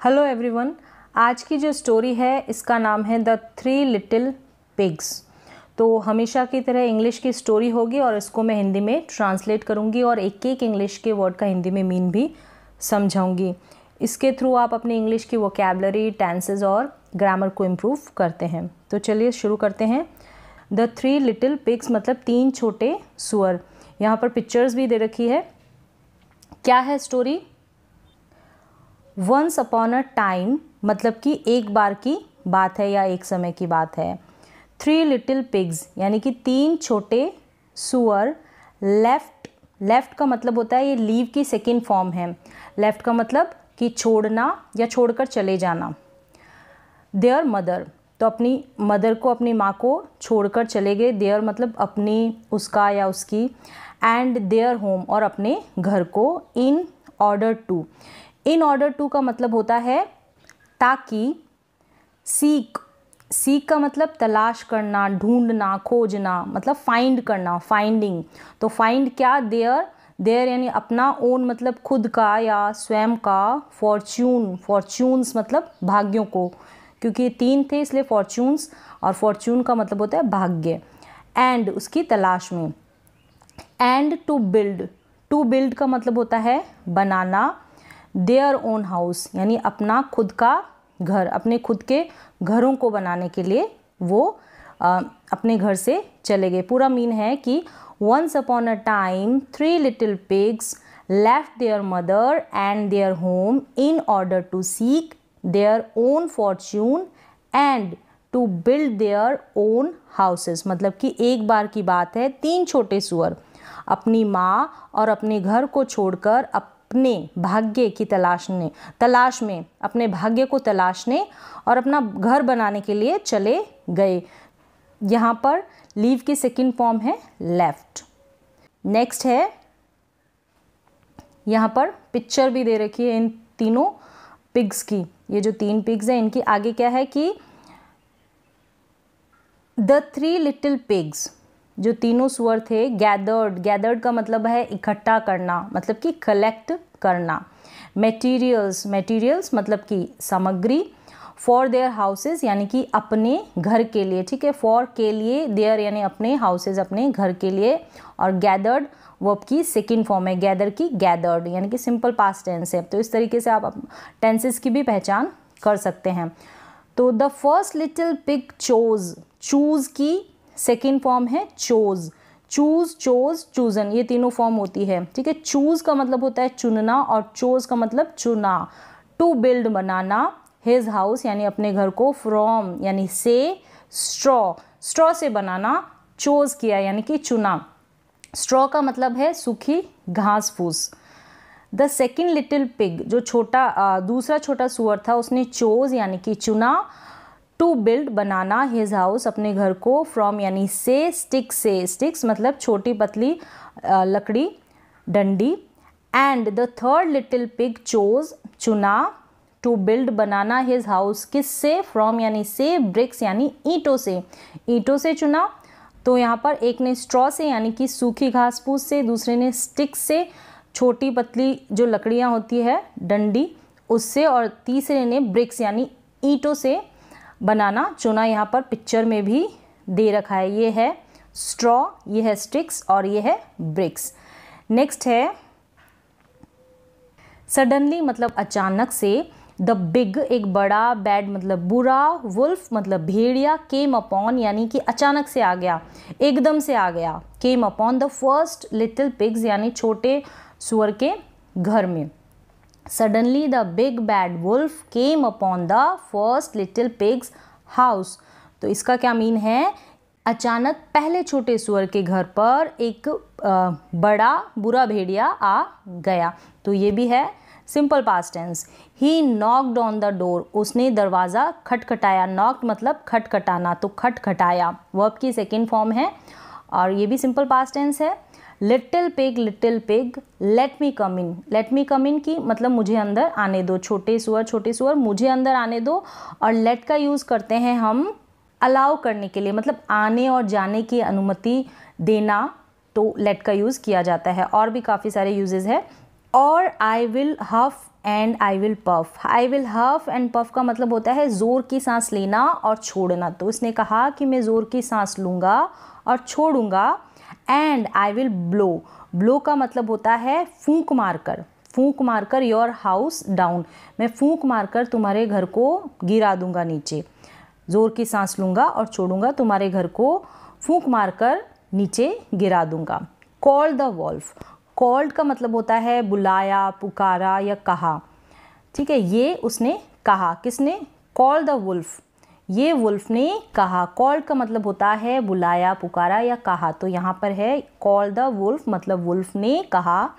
Hello everyone, आज की जो स्टोरी है इसका नाम है द थ्री लिटिल पिग्स। तो हमेशा की तरह इंग्लिश की स्टोरी होगी और इसको मैं हिंदी में ट्रांसलेट करूँगी और एक एक इंग्लिश के वर्ड का हिंदी में मीन भी समझाऊँगी। इसके थ्रू आप अपनी इंग्लिश की वोकैबुलरी, टेंसेस और ग्रामर को इम्प्रूव करते हैं। तो चलिए शुरू करते हैं। द थ्री लिटिल पिग्स मतलब तीन छोटे सुअर। यहाँ पर पिक्चर्स भी दे रखी है। क्या है story? Once upon a time मतलब कि एक बार की बात है या एक समय की बात है। थ्री लिटिल पिग्स यानी कि तीन छोटे सुअर लेफ्ट का मतलब होता है, ये लीव की सेकेंड फॉर्म है। लेफ्ट का मतलब कि छोड़ना या छोड़कर चले जाना। देयर मदर तो अपनी मदर को, अपनी माँ को छोड़कर चले गए। देयर मतलब अपनी, उसका या उसकी। एंड देयर होम और अपने घर को। In order to, in order to का मतलब होता है ताकि। सीक का मतलब तलाश करना, ढूंढना, खोजना, मतलब फाइंड करना, फाइंडिंग। तो फाइंड क्या? देयर यानी अपना, ओन मतलब खुद का या स्वयं का। फॉर्च्यून्स मतलब भाग्यों को, क्योंकि ये तीन थे इसलिए फॉर्च्यून्स, और फॉर्च्यून का मतलब होता है भाग्य। एंड उसकी तलाश में। एंड टू बिल्ड का मतलब होता है बनाना। देयर ओन हाउस यानी अपना खुद का घर, अपने खुद के घरों को बनाने के लिए वो अपने घर से चले गए। पूरा मीन है कि once upon a time three little pigs left their mother and their home in order to seek their own fortune and to build their own houses. मतलब कि एक बार की बात है, तीन छोटे सुअर अपनी माँ और अपने घर को छोड़कर अपने भाग्य की तलाश में अपने भाग्य को तलाशने और अपना घर बनाने के लिए चले गए। यहाँ पर लीव की सेकंड फॉर्म है लेफ्ट। नेक्स्ट है, यहाँ पर पिक्चर भी दे रखी है इन तीनों पिग्स की। ये जो तीन पिग्स हैं इनकी आगे क्या है कि द थ्री लिटिल पिग्स, जो तीनों सुअर थे, गैदर्ड का मतलब है इकट्ठा करना, मतलब कि कलेक्ट करना। मटेरियल्स मतलब कि सामग्री। फॉर देयर हाउसेस यानी कि अपने घर के लिए, ठीक है। फॉर के लिए, देयर यानी अपने, हाउसेस अपने घर के लिए। और गैदर्ड वर्ब की सेकंड फॉर्म है, गैदर की गैदर्ड, यानी कि सिंपल पास्ट टेंस है। तो इस तरीके से आप टेंसेस की भी पहचान कर सकते हैं। तो the first little pig choose की सेकेंड फॉर्म है चोज चूजन, ये तीनों फॉर्म होती है, ठीक है। चूज का मतलब होता है चुनना और चोज का मतलब चुना। टू बिल्ड बनाना, हिज हाउस यानी अपने घर को, फ्रॉम यानी से, स्ट्रॉ से बनाना, चोज किया यानी कि चुना। स्ट्रॉ का मतलब है सूखी घास फूस। द सेकेंड लिटिल पिग, जो दूसरा छोटा सुअर था, उसने चोज यानी कि चुना। टू बिल्ड बनाना, हिज हाउस अपने घर को, फ्रॉम यानी से, स्टिक्स मतलब छोटी पतली लकड़ी, डंडी। And the third little pig चुना, टू बिल्ड बनाना हिज हाउस किससे? फ्रॉम यानी से, ब्रिक्स यानी ईंटों से चुना। तो यहाँ पर एक ने स्ट्रॉ से यानी कि सूखी घास फूस से, दूसरे ने स्टिक्स से, छोटी पतली जो लकड़ियाँ होती है डंडी उससे, और तीसरे ने ब्रिक्स यानी ईंटों से बनाना चुना। यहाँ पर पिक्चर में भी दे रखा है, ये है स्ट्रॉ, ये है स्टिक्स और ये है ब्रिक्स। नेक्स्ट है सडनली मतलब अचानक से। द बिग एक बड़ा, बैड मतलब बुरा, वुल्फ मतलब भेड़िया, केम अपॉन यानी कि अचानक से आ गया, एकदम से आ गया। Came upon the first little pigs यानी छोटे सुअर के घर में। Suddenly the big bad wolf came upon the first little pig's house। तो इसका क्या मीन है? अचानक पहले छोटे सुअर के घर पर एक बड़ा बुरा भेड़िया आ गया। तो ये भी है simple past tense. He knocked on the door, उसने दरवाज़ा खटखटाया। knocked मतलब खटखटाना, तो खटखटाया वर्ब की सेकेंड फॉर्म है और ये भी सिंपल पास्ट टेंस है। Little pig late me come इन की मतलब मुझे अंदर आने दो। छोटे सुअर मुझे अंदर आने दो। और लेट का यूज़ करते हैं हम अलाउ करने के लिए, मतलब आने और जाने की अनुमति देना, तो लेट का यूज़ किया जाता है। और भी काफ़ी सारे यूजेस है। और I will huff and I will puff. I will huff and puff का मतलब होता है ज़ोर की सांस लेना और छोड़ना। तो उसने कहा कि मैं ज़ोर की सांस लूँगा और छोड़ूंगा। And I will blow. Blow का मतलब होता है फूंक मारकर, फूंक मारकर योर हाउस डाउन। मैं फूंक मारकर तुम्हारे घर को गिरा दूंगा नीचे। ज़ोर की सांस लूँगा और छोड़ूंगा, तुम्हारे घर को फूंक मारकर नीचे गिरा दूंगा। Call the wolf. कॉल्ड का मतलब होता है बुलाया, पुकारा या कहा। ठीक है, ये उसने कहा। किसने? कॉल द वुल्फ, ये वुल्फ ने कहा। कॉल्ड का मतलब होता है बुलाया, पुकारा या कहा। तो यहाँ पर है कॉल द वुल्फ मतलब वुल्फ ने कहा।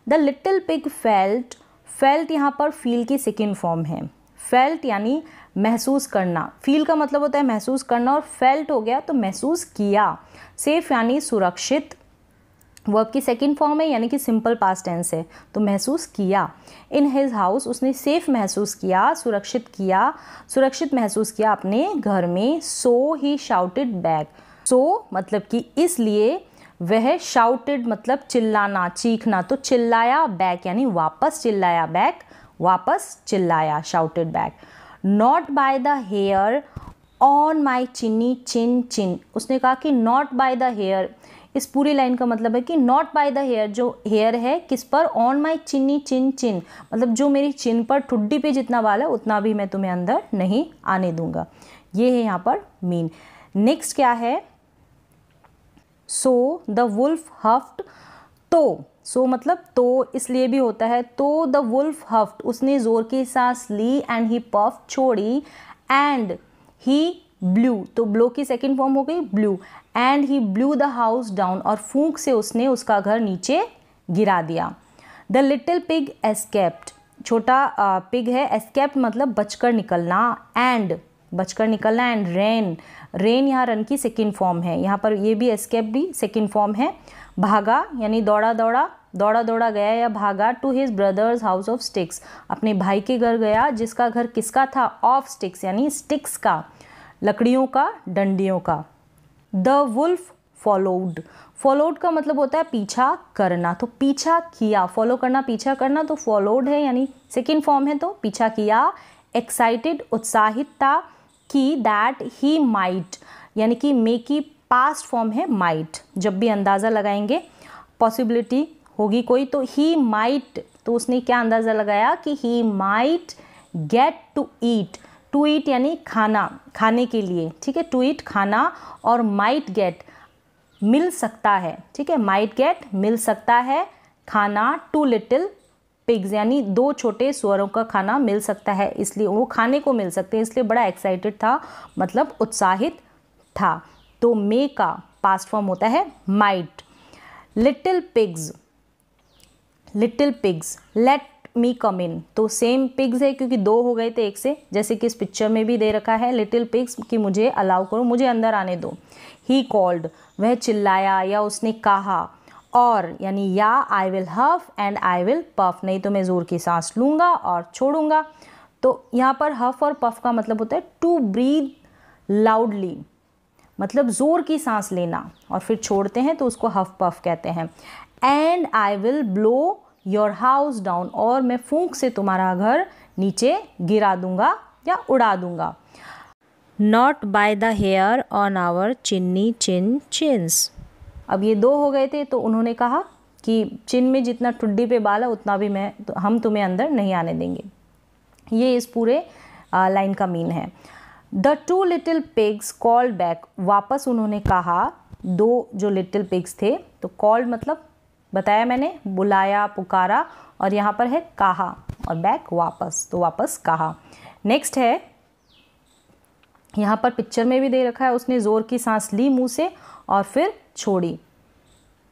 The little pig felt. Felt यहाँ पर फील की सेकेंड फॉर्म है। फेल्ट यानी महसूस करना। फील का मतलब होता है महसूस करना और फेल्ट हो गया तो महसूस किया। सेफ यानी सुरक्षित, वर्ब की सेकेंड फॉर्म है यानी कि सिंपल पास्ट टेंस है, तो महसूस किया। इन हिज हाउस, उसने सेफ महसूस किया, सुरक्षित किया, सुरक्षित महसूस किया अपने घर में। सो ही शाउटेड बैक। सो मतलब कि इसलिए, वह शाउटेड मतलब चिल्लाना, चीखना, तो चिल्लाया बैक यानी वापस चिल्लाया, बैक वापस चिल्लाया, shouted back. Not by the hair on my chinny chin चिन। उसने कहा कि नॉट बाय द हेयर, इस पूरी लाइन का मतलब है कि नॉट बाय द हेयर, जो हेयर है किस पर? ऑन माई चिन्नी चिन चिन, मतलब जो मेरी चिन पर, ठुड्डी पे जितना बाल है उतना भी मैं तुम्हें अंदर नहीं आने दूंगा। ये है यहाँ पर मीन। नेक्स्ट क्या है? So the wolf huffed. तो सो मतलब तो इसलिए भी होता है। तो द वुल्फ हफ्ड, उसने जोर की सांस ली। एंड ही पफ, छोड़ी। एंड ही ब्लू, तो ब्लो की सेकेंड फॉर्म हो गई blue. And he blew the house down, और फूंक से उसने उसका घर नीचे गिरा दिया। The little pig escaped. छोटा पिग है। एस्केप्ड मतलब बचकर निकलना। एंड बचकर निकलना। एंड रेन, रेन यहाँ रन की सेकेंड फॉर्म है। यहाँ पर ये भी एस्केप भी सेकेंड फॉर्म है। भागा यानी दौड़ा दौड़ा, दौड़ा दौड़ा गया या भागा। To his brother's house of sticks, अपने भाई के घर गया जिसका घर किसका था? ऑफ स्टिक्स यानी स्टिक्स का, लकड़ियों का, डंडियों का। The wolf followed. फॉलोड का मतलब होता है पीछा करना, तो पीछा किया। फॉलो करना, पीछा करना, तो फॉलोड है यानी सेकेंड फॉर्म है, तो पीछा किया। एक्साइटेड, उत्साहित था कि दैट ही माइट, यानी कि मे की पास्ट फॉर्म है माइट। जब भी अंदाज़ा लगाएंगे, पॉसिबिलिटी होगी कोई, तो ही माइट, तो उसने क्या अंदाज़ा लगाया कि he might get to eat. To eat यानी खाना, खाने के लिए, ठीक है। टू ईट खाना, और माइट गेट मिल सकता है, ठीक है। माइट गेट मिल सकता है खाना। टू लिटिल पिग्स यानी दो छोटे सुअरों का खाना मिल सकता है, इसलिए वो खाने को मिल सकते हैं, इसलिए बड़ा एक्साइटेड था, मतलब उत्साहित था। तो मे का पास्ट फॉर्म होता है might. Little pigs, little pigs let me come in, तो सेम पिग्स है क्योंकि दो हो गए थे एक से, जैसे कि इस पिक्चर में भी दे रखा है लिटिल पिग्स कि मुझे अलाउ करो, मुझे अंदर आने दो। ही कॉल्ड, वह चिल्लाया या उसने कहा। और यानी या I will huff and I will puff, नहीं तो मैं ज़ोर की सांस लूँगा और छोड़ूंगा। तो यहाँ पर हफ और पफ का मतलब होता है टू ब्रीथ लाउडली, मतलब ज़ोर की सांस लेना और फिर छोड़ते हैं तो उसको हफ पफ कहते हैं। And I will blow your house down, और मैं फूंक से तुम्हारा घर नीचे गिरा दूंगा या उड़ा दूंगा। Not by the hair on our chinny chin चिन्स। अब ये दो हो गए थे, तो उन्होंने कहा कि चिन में जितना ठुड्डी पे बाल है उतना भी हम तुम्हें अंदर नहीं आने देंगे। ये इस पूरे लाइन का मीन है। The two little pigs called back, वापस उन्होंने कहा। दो जो लिटिल पिग्स थे, तो कॉल्ड मतलब बताया मैंने, बुलाया, पुकारा, और यहाँ पर है कहा, और बैक वापस, तो वापस कहा। नेक्स्ट है, यहाँ पर पिक्चर में भी दे रखा है, उसने ज़ोर की सांस ली मुंह से और फिर छोड़ी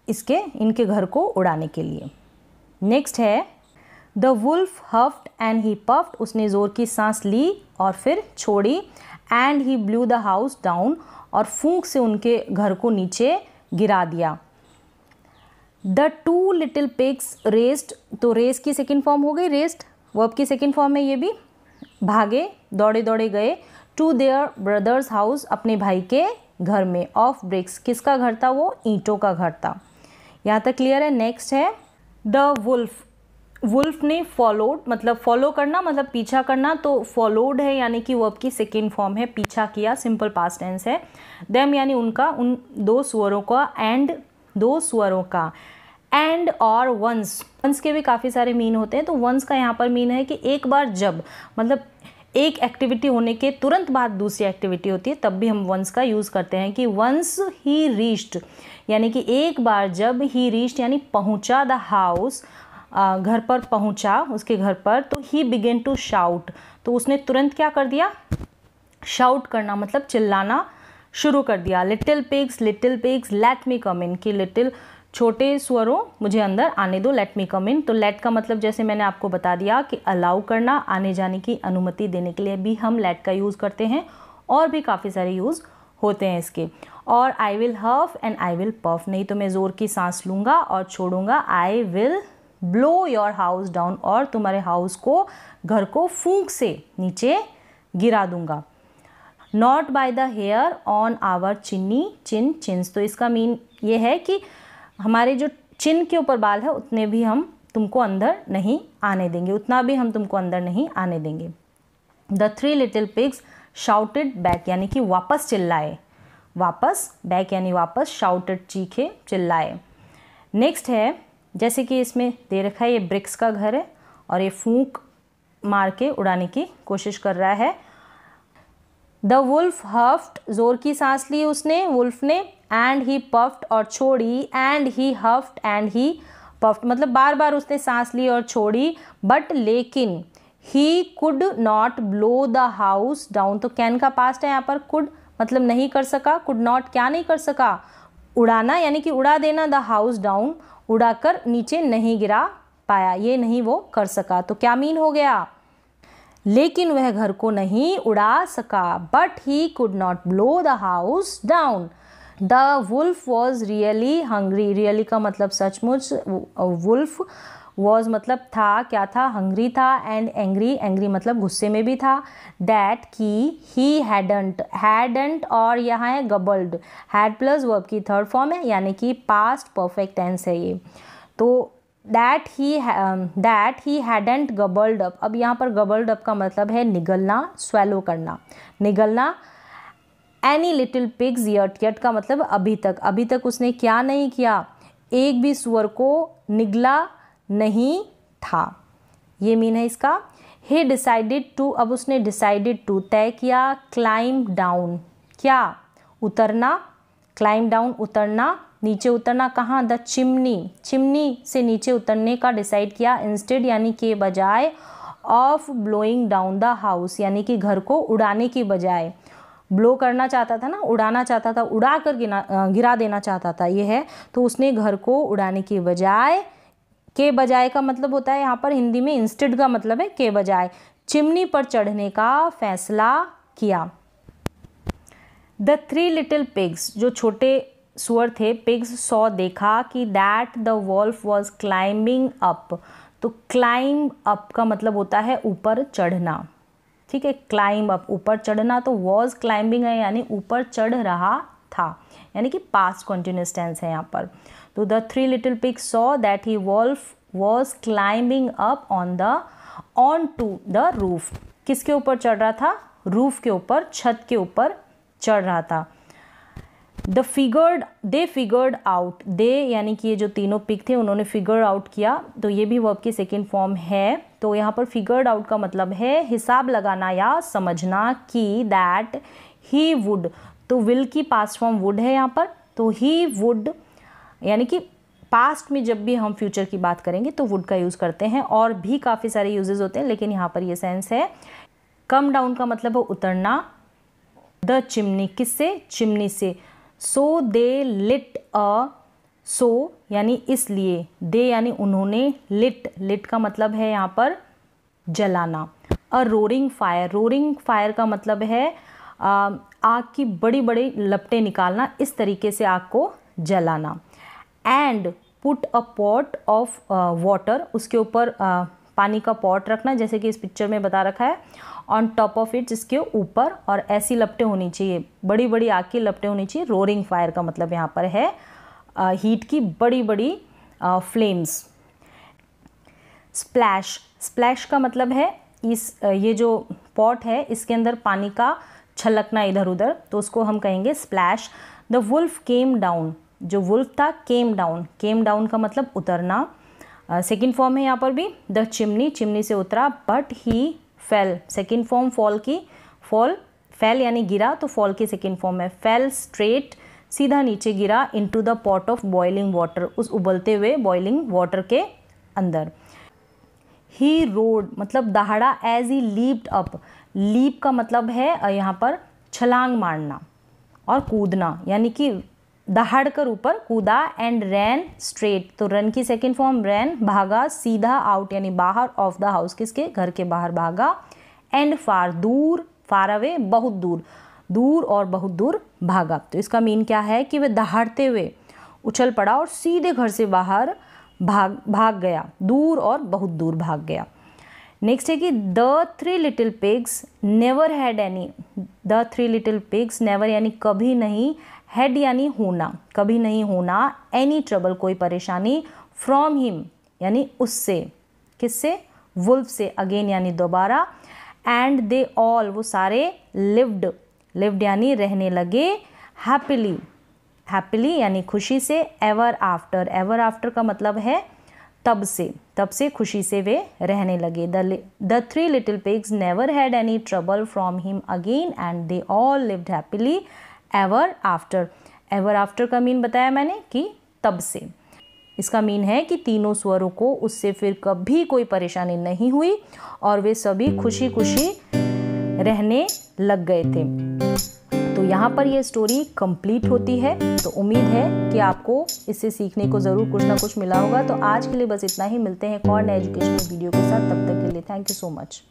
इनके घर को उड़ाने के लिए। नेक्स्ट है, the wolf huffed and he puffed, उसने ज़ोर की सांस ली और फिर छोड़ी। And he blew the house down, और फूंक से उनके घर को नीचे गिरा दिया। The two little pigs raced, तो रेस की सेकेंड फॉर्म हो गई रेस्ड, वर्ब की सेकेंड फॉर्म है ये भी। भागे, दौड़े दौड़े गए। टू देयर ब्रदर्स हाउस, अपने भाई के घर में। ऑफ ब्रिक्स, किसका घर था वो? ईंटों का घर था। यहाँ तक क्लियर है। नेक्स्ट है, द वुल्फ वुल्फ ने फॉलोड, मतलब फॉलो करना मतलब पीछा करना, तो फॉलोड है यानी कि वर्ब की सेकेंड फॉर्म है, पीछा किया, सिंपल पास्ट टेंस है। देम यानी उनका, उन दो सुअरों का, एंड दो सुअरों का, एंड और वंस, वंस के भी काफ़ी सारे मीन होते हैं। तो वंस का यहाँ पर मीन है कि एक बार जब, मतलब एक एक्टिविटी होने के तुरंत बाद दूसरी एक्टिविटी होती है, तब भी हम वंस का यूज़ करते हैं कि वंस ही रीच्ड, यानी कि एक बार जब, ही रीच्ड यानी पहुँचा, द हाउस घर पर पहुँचा, उसके घर पर, तो ही बिगेन टू शाउट, तो उसने तुरंत क्या कर दिया, शाउट करना मतलब चिल्लाना शुरू कर दिया। Little pigs let me come इन, कि लिटिल छोटे सुअरों मुझे अंदर आने दो, लेट मी कम इन। तो लेट का मतलब जैसे मैंने आपको बता दिया कि अलाउ करना, आने जाने की अनुमति देने के लिए भी हम लेट का यूज़ करते हैं, और भी काफ़ी सारे यूज़ होते हैं इसके। और I will huff and I will puff, नहीं तो मैं ज़ोर की सांस लूँगा और छोड़ूंगा। I will blow your house down, और तुम्हारे हाउस को, घर को फूंक से नीचे गिरा दूंगा। Not by the hair on our chins, तो इसका मीन ये है कि हमारे जो चिन के ऊपर बाल है उतने भी हम तुमको अंदर नहीं आने देंगे, उतना भी हम तुमको अंदर नहीं आने देंगे। The three little pigs shouted back, यानी कि वापस चिल्लाए, वापस, बैक यानी वापस, शाउटेड चीखे, चिल्लाए। नेक्स्ट है, जैसे कि इसमें दे रखा है, ये ब्रिक्स का घर है और ये फूंक मार के उड़ाने की कोशिश कर रहा है। द वुल्फ हफ्ड, जोर की सांस ली उसने, वुल्फ ने, एंड ही पफ्ड, और छोड़ी, and he huffed and he puffed, मतलब बार बार उसने सांस ली और छोड़ी, बट लेकिन, ही could not blow the house down, तो कैन का पास्ट है यहाँ पर, कुड मतलब नहीं कर सका, कुड नॉट क्या नहीं कर सका, उड़ाना यानी कि उड़ा देना, द हाउस डाउन उड़ाकर नीचे नहीं गिरा पाया, ये नहीं वो कर सका। तो क्या मीन हो गया, लेकिन वह घर को नहीं उड़ा सका, but he could not blow the house down. The wolf was really hungry, really का मतलब सचमुच, वुल्फ वॉज मतलब था, क्या था, हंग्री था, एंड एंग्री, एंग्री मतलब गुस्से में भी था। दैट की ही हैडंट और यहाँ है गबल्ड, हैड प्लस वर्ब की थर्ड फॉर्म है यानी कि पास्ट परफेक्ट टेंस है ये। तो दैट ही हैडेंट गबल्ड अप, अब यहाँ पर गबल्ड अप का मतलब है निगलना, स्वेलो करना, निगलना। एनी लिटिल पिग्स यट का मतलब अभी तक उसने क्या नहीं किया, एक भी सुअर को निगला नहीं था, ये मीन है इसका। ही डिसाइडेड टू, अब उसने डिसाइडेड टू तय किया, क्लाइम डाउन क्या, उतरना, क्लाइम डाउन उतरना, नीचे उतरना, कहाँ, द चिमनी से नीचे उतरने का डिसाइड किया, इंस्टेड यानी के बजाय, of blowing down the house यानी कि घर को उड़ाने की बजाय, ब्लो करना चाहता था ना, उड़ाना चाहता था, उड़ा कर गिरा देना चाहता था, ये है। तो उसने घर को उड़ाने की बजाय, के बजाय का मतलब होता है यहाँ पर हिंदी में इंस्टेड का मतलब है के बजाय, चिमनी पर चढ़ने का फैसला किया। द थ्री लिटिल पिग्स, जो छोटे सुअर थे, पिग्स सॉ देखा कि that the wolf was climbing up, तो क्लाइंब अप का मतलब होता है ऊपर चढ़ना, ठीक है, क्लाइंब अप ऊपर चढ़ना, तो वॉज क्लाइंबिंग है यानी ऊपर चढ़ रहा था, यानी कि पास्ट कंटिन्यूअस टेंस है यहाँ पर। तो the three little pigs saw that he wolf was climbing up on to the roof, किसके ऊपर चढ़ रहा था, रूफ के ऊपर, छत के ऊपर चढ़ रहा था। दे फिगर्ड आउट, दे यानी कि ये जो तीनों पिग थे उन्होंने फिगर आउट किया, तो ये भी वर्ब की सेकेंड फॉर्म है। तो यहाँ पर फिगर्ड आउट का मतलब है हिसाब लगाना या समझना, कि दैट ही वुड, तो विल की पास्ट फॉर्म वुड है यहाँ पर, तो ही वुड यानी कि पास्ट में जब भी हम फ्यूचर की बात करेंगे तो वुड का यूज़ करते हैं, और भी काफ़ी सारे यूजेस होते हैं लेकिन यहाँ पर ये सेंस है। कम डाउन का मतलब है उतरना, द चिमनी किससे, चिमनी से, सो दे लिट अ, सो यानी इसलिए, दे यानी उन्होंने, लिट का मतलब है यहाँ पर जलाना। अ रोरिंग फायर का मतलब है आग की बड़ी बड़ी लपटें निकालना, इस तरीके से आग को जलाना। And put a pot of water, उसके ऊपर पानी का पॉट रखना, जैसे कि इस पिक्चर में बता रखा है, ऑन टॉप ऑफ इट, जिसके ऊपर, और ऐसी लपटें होनी चाहिए, बड़ी बड़ी आग की लपटें होनी चाहिए। रोरिंग फायर का मतलब यहाँ पर है हीट की बड़ी बड़ी फ्लेम्स। स्प्लैश, स्प्लैश का मतलब है ये जो पॉट है इसके अंदर पानी का छलकना इधर उधर, तो उसको हम कहेंगे splash. The wolf came down, जो वुल्फ था केम डाउन, केम डाउन का मतलब उतरना। सेकेंड फॉर्म है यहाँ पर भी, द चिमनी, चिमनी से उतरा। But he fail, second form fall की, फॉल फेल यानी गिरा, तो फॉल की सेकेंड फॉर्म है फेल स्ट्रेट, सीधा नीचे गिरा, into the pot of boiling water, उस उबलते हुए बॉइलिंग वाटर के अंदर। ही रोड मतलब दहाड़ा, as he leaped up, leap का मतलब है यहाँ पर छलांग मारना और कूदना, यानी कि दहाड़ कर ऊपर कूदा। एंड रैन स्ट्रेट, तो रन की सेकेंड फॉर्म रैन, भागा, सीधा, आउट यानी बाहर, ऑफ द हाउस किसके, घर के बाहर भागा। एंड फार, दूर, फार अवे बहुत दूर, दूर और बहुत दूर भागा। तो इसका मीन क्या है कि वह दहाड़ते हुए उछल पड़ा और सीधे घर से बाहर भाग गया, दूर और बहुत दूर भाग गया। नेक्स्ट है कि the three little pigs never had any, the three little pigs never यानी कभी नहीं, हैड यानी होना, कभी नहीं होना, एनी ट्रबल कोई परेशानी, फ्रॉम हिम यानी उससे, किससे, वुल्फ से, अगेन यानी दोबारा। एंड दे ऑल वो सारे, लिव्ड, लिव्ड यानी रहने लगे, हैप्पीली, हैप्पीली यानी खुशी से, एवर आफ्टर, एवर आफ्टर का मतलब है तब से, तब से खुशी से वे रहने लगे। The three little pigs never had any trouble from him again and they all lived happily ever after. Ever after का मीन बताया मैंने कि तब से, इसका मीन है कि तीनों स्वरों को उससे फिर कभी कोई परेशानी नहीं हुई और वे सभी खुशी खुशी रहने लग गए थे। तो यहाँ पर ये स्टोरी कंप्लीट होती है। तो उम्मीद है कि आपको इससे सीखने को ज़रूर कुछ ना कुछ मिला होगा। तो आज के लिए बस इतना ही, मिलते हैं एक और नए एजुकेशनल वीडियो के साथ, तब तक के लिए थैंक यू सो मच।